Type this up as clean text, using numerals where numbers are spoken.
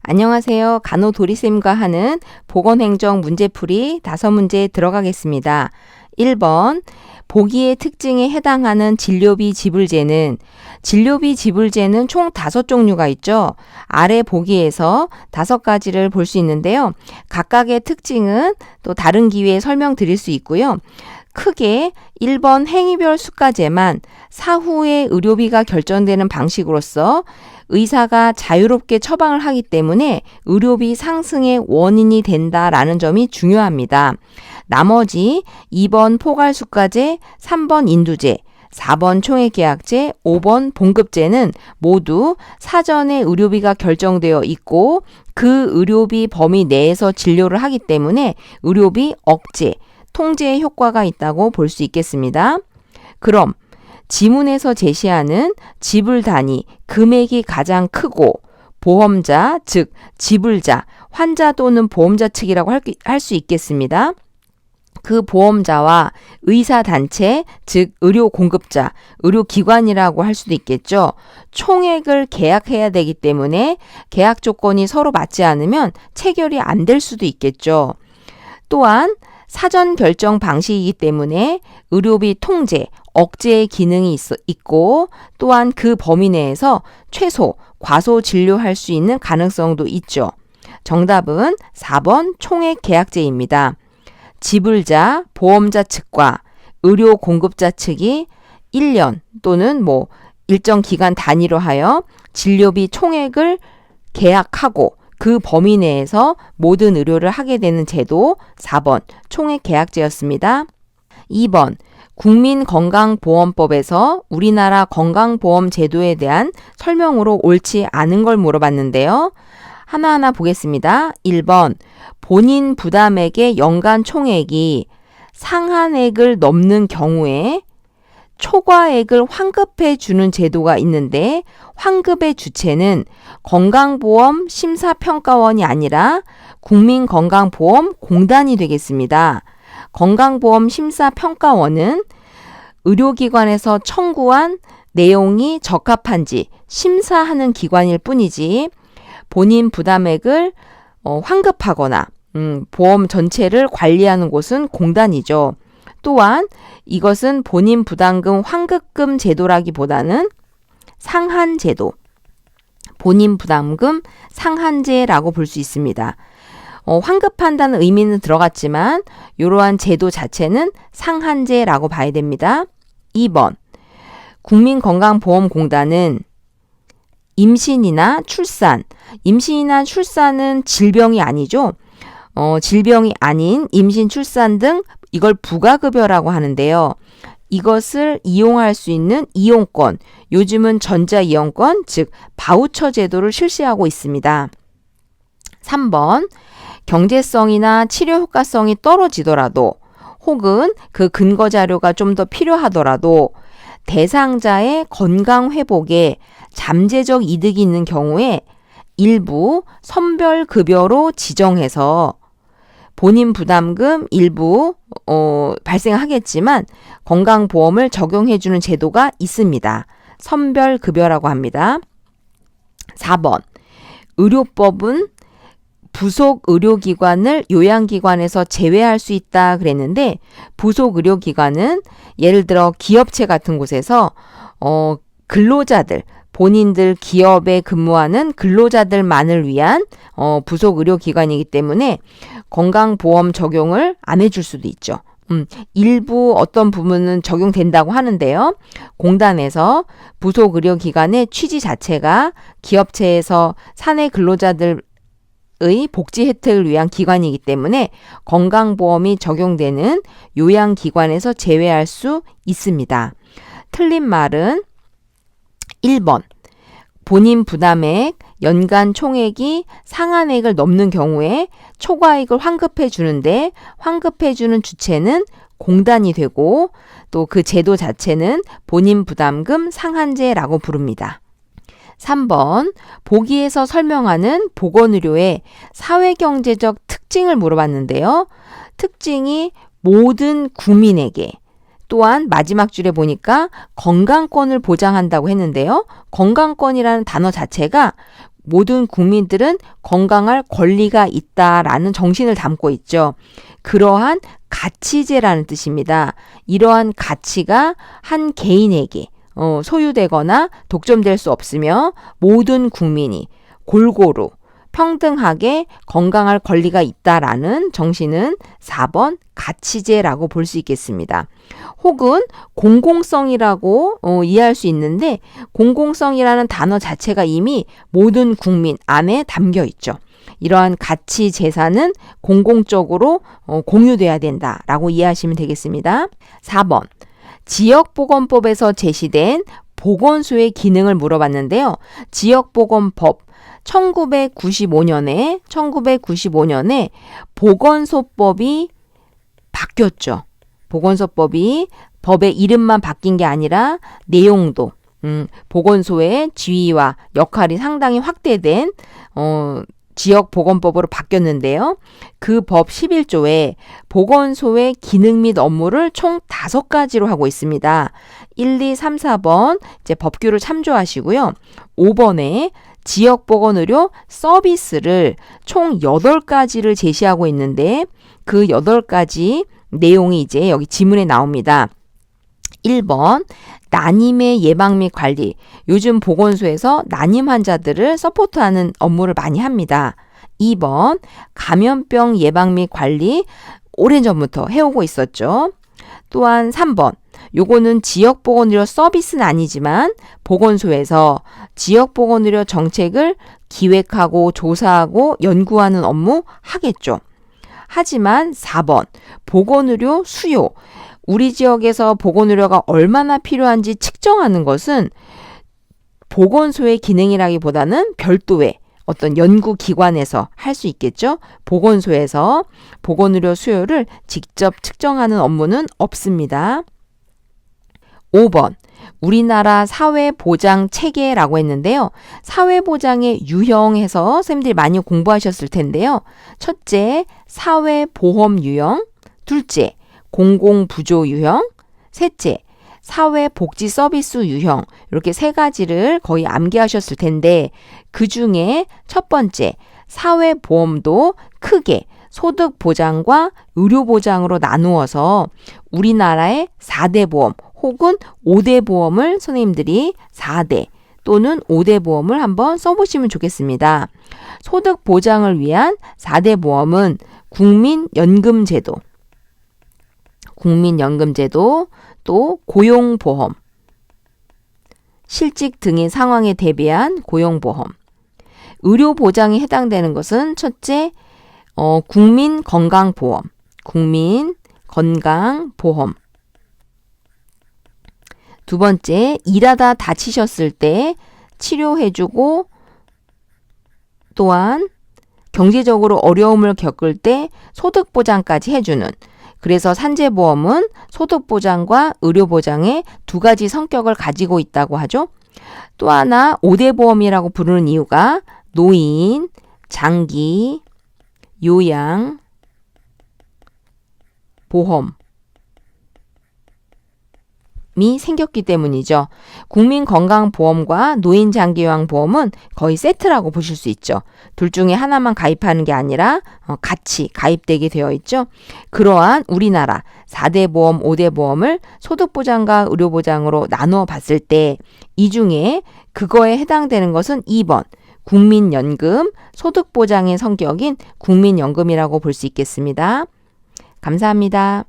안녕하세요. 간호도리쌤과 하는 보건행정 문제풀이 5문제 들어가겠습니다. 1번, 보기의 특징에 해당하는 진료비 지불제는 진료비 지불제는 총 5종류가 있죠. 아래 보기에서 5가지를 볼 수 있는데요. 각각의 특징은 또 다른 기회에 설명드릴 수 있고요. 크게 1번 행위별 수가제만 사후에 의료비가 결정되는 방식으로서 의사가 자유롭게 처방을 하기 때문에 의료비 상승의 원인이 된다라는 점이 중요합니다. 나머지 2번 포괄수가제, 3번 인두제, 4번 총액계약제, 5번 봉급제는 모두 사전에 의료비가 결정되어 있고 그 의료비 범위 내에서 진료를 하기 때문에 의료비 억제, 통제의 효과가 있다고 볼 수 있겠습니다. 그럼 지문에서 제시하는 지불 단위, 금액이 가장 크고 보험자, 즉 지불자, 환자 또는 보험자 측이라고 할 수 있겠습니다. 그 보험자와 의사단체, 즉 의료공급자, 의료기관이라고 할 수도 있겠죠. 총액을 계약해야 되기 때문에 계약 조건이 서로 맞지 않으면 체결이 안 될 수도 있겠죠. 또한 사전 결정 방식이기 때문에 의료비 통제, 억제의 기능이 있고 또한 그 범위 내에서 최소, 과소 진료할 수 있는 가능성도 있죠. 정답은 4번 총액 계약제입니다. 지불자, 보험자 측과 의료 공급자 측이 1년 또는 일정 기간 단위로 하여 진료비 총액을 계약하고 그 범위 내에서 모든 의료를 하게 되는 제도 4번 총액 계약제였습니다. 2번 국민건강보험법에서 우리나라 건강보험 제도에 대한 설명으로 옳지 않은 걸 물어봤는데요. 하나하나 보겠습니다. 1번 본인 부담액의 연간 총액이 상한액을 넘는 경우에 초과액을 환급해 주는 제도가 있는데 환급의 주체는 건강보험 심사평가원이 아니라 국민건강보험공단이 되겠습니다. 건강보험 심사평가원은 의료기관에서 청구한 내용이 적합한지 심사하는 기관일 뿐이지 본인 부담액을 환급하거나 보험 전체를 관리하는 곳은 공단이죠. 또한 이것은 본인 부담금 환급금 제도라기보다는 상한제도, 본인 부담금 상한제라고 볼 수 있습니다. 환급한다는 의미는 들어갔지만 이러한 제도 자체는 상한제라고 봐야 됩니다. 2번 국민건강보험공단은 임신이나 출산은 질병이 아니죠. 질병이 아닌 임신, 출산 등 이걸 부가급여라고 하는데요. 이것을 이용할 수 있는 이용권, 요즘은 전자이용권, 즉 바우처 제도를 실시하고 있습니다. 3번 경제성이나 치료 효과성이 떨어지더라도 혹은 그 근거 자료가 좀 더 필요하더라도 대상자의 건강 회복에 잠재적 이득이 있는 경우에 일부 선별급여로 지정해서 본인 부담금 일부 발생하겠지만 건강보험을 적용해주는 제도가 있습니다. 선별급여라고 합니다. 4번 의료법은 부속 의료기관을 요양기관에서 제외할 수 있다 그랬는데 부속 의료기관은 예를 들어 기업체 같은 곳에서 근로자들, 본인들 기업에 근무하는 근로자들만을 위한 부속 의료기관이기 때문에 건강보험 적용을 안 해줄 수도 있죠. 일부 어떤 부분은 적용된다고 하는데요. 공단에서 부속 의료기관의 취지 자체가 기업체에서 사내 근로자들의 복지 혜택을 위한 기관이기 때문에 건강보험이 적용되는 요양기관에서 제외할 수 있습니다. 틀린 말은 1번 본인 부담액 연간 총액이 상한액을 넘는 경우에 초과액을 환급해 주는데 환급해 주는 주체는 공단이 되고 또 그 제도 자체는 본인 부담금 상한제라고 부릅니다. 3번 보기에서 설명하는 보건의료의 사회경제적 특징을 물어봤는데요. 특징이 모든 국민에게 또한 마지막 줄에 보니까 건강권을 보장한다고 했는데요. 건강권이라는 단어 자체가 모든 국민들은 건강할 권리가 있다라는 정신을 담고 있죠. 그러한 가치제라는 뜻입니다. 이러한 가치가 한 개인에게 소유되거나 독점될 수 없으며 모든 국민이 골고루 평등하게 건강할 권리가 있다라는 정신은 4번 가치제라고 볼 수 있겠습니다. 혹은 공공성이라고 이해할 수 있는데 공공성이라는 단어 자체가 이미 모든 국민 안에 담겨 있죠. 이러한 가치 재산은 공공적으로 공유돼야 된다라고 이해하시면 되겠습니다. 4번 지역보건법에서 제시된 보건소의 기능을 물어봤는데요. 지역보건법 1995년에 보건소법이 바뀌었죠. 보건소법이 법의 이름만 바뀐 게 아니라 내용도 보건소의 지위와 역할이 상당히 확대된 지역보건법으로 바뀌었는데요. 그 법 11조에 보건소의 기능 및 업무를 총 5가지로 하고 있습니다. 1, 2, 3, 4번 이제 법규를 참조하시고요. 5번에 지역보건의료 서비스를 총 8가지를 제시하고 있는데 그 8가지 내용이 이제 여기 지문에 나옵니다. 1번 난임의 예방 및 관리. 요즘 보건소에서 난임 환자들을 서포트하는 업무를 많이 합니다. 2번 감염병 예방 및 관리 오래전부터 해오고 있었죠. 또한 3번 요거는 지역보건의료 서비스는 아니지만 보건소에서 지역보건의료 정책을 기획하고 조사하고 연구하는 업무 하겠죠. 하지만 4번 보건의료 수요. 우리 지역에서 보건의료가 얼마나 필요한지 측정하는 것은 보건소의 기능이라기보다는 별도의 어떤 연구기관에서 할 수 있겠죠. 보건소에서 보건의료 수요를 직접 측정하는 업무는 없습니다. 5번 우리나라 사회보장 체계라고 했는데요. 사회보장의 유형에서 선생님들이 많이 공부하셨을 텐데요. 첫째, 사회보험 유형. 둘째, 공공부조 유형. 셋째, 사회복지서비스 유형. 이렇게 3가지를 거의 암기하셨을 텐데 그 중에 첫 번째, 사회보험도 크게 소득보장과 의료보장으로 나누어서 우리나라의 4대 보험 혹은 5대 보험을 선생님들이 4대 또는 5대 보험을 한번 써보시면 좋겠습니다. 소득 보장을 위한 4대 보험은 국민연금제도, 또 고용보험, 실직 등의 상황에 대비한 고용보험. 의료보장에 해당되는 것은 첫째, 국민건강보험. 두 번째, 일하다 다치셨을 때 치료해주고 또한 경제적으로 어려움을 겪을 때 소득보장까지 해주는. 그래서 산재보험은 소득보장과 의료보장의 2가지 성격을 가지고 있다고 하죠. 또 하나 5대 보험이라고 부르는 이유가 노인, 장기, 요양, 보험이 생겼기 때문이죠. 국민건강보험과 노인장기요양보험은 거의 세트라고 보실 수 있죠. 둘 중에 하나만 가입하는 게 아니라 같이 가입되게 되어 있죠. 그러한 우리나라 4대 보험, 5대 보험을 소득보장과 의료보장으로 나누어 봤을 때 이 중에 그거에 해당되는 것은 2번 국민연금, 소득보장의 성격인 국민연금이라고 볼 수 있겠습니다. 감사합니다.